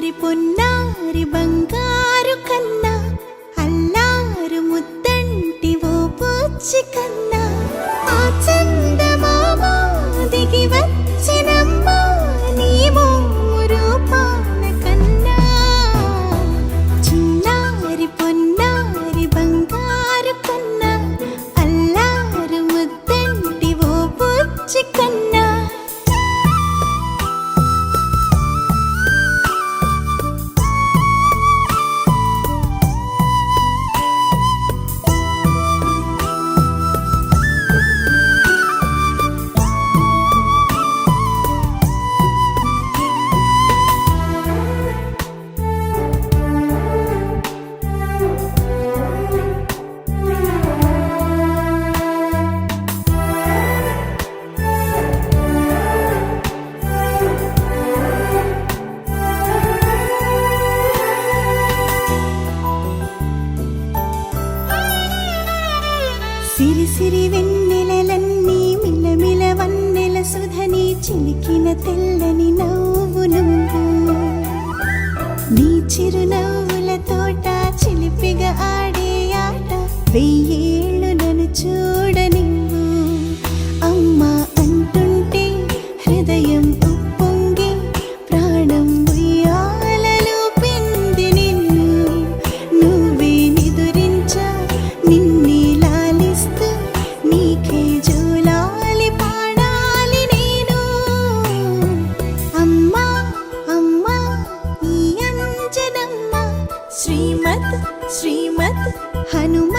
చిన్నారి పొన్నారి బంగారు కన్నా అల్లారు ముద్దంటి ఓ పూచి కన్నా ఆ చందమామ దిగి వచ్చినమ్మ నీ రూపాల కన్నా చిన్నారి పొన్నారి బంగారు కన్నా అల్లారు ముద్దంటి ఓ పూచి కన్నా సిరి సిరి వెన్నెలలన్నీ మిలమిల వన్నెల సుధని చిలికిన తెల్లని నవ్వు నువ్వు నీ చిరునవ్వుల తోట చిలిపిగా ఆడే ఆట వెయ్యేళ్ళు నన్ను చూడనివ్వు అమ్మా అంటుంటే హృదయం ఉప్పొంగి ప్రాణం ఉయ్యాలలో పిండి నిన్ను నువ్వే నిదురించా నిన్నే నీకే జోలాలి పాడాలి నేను అమ్మా అమ్మా ఈ అంజనమ్మ శ్రీమత్ శ్రీమత్ హనుమ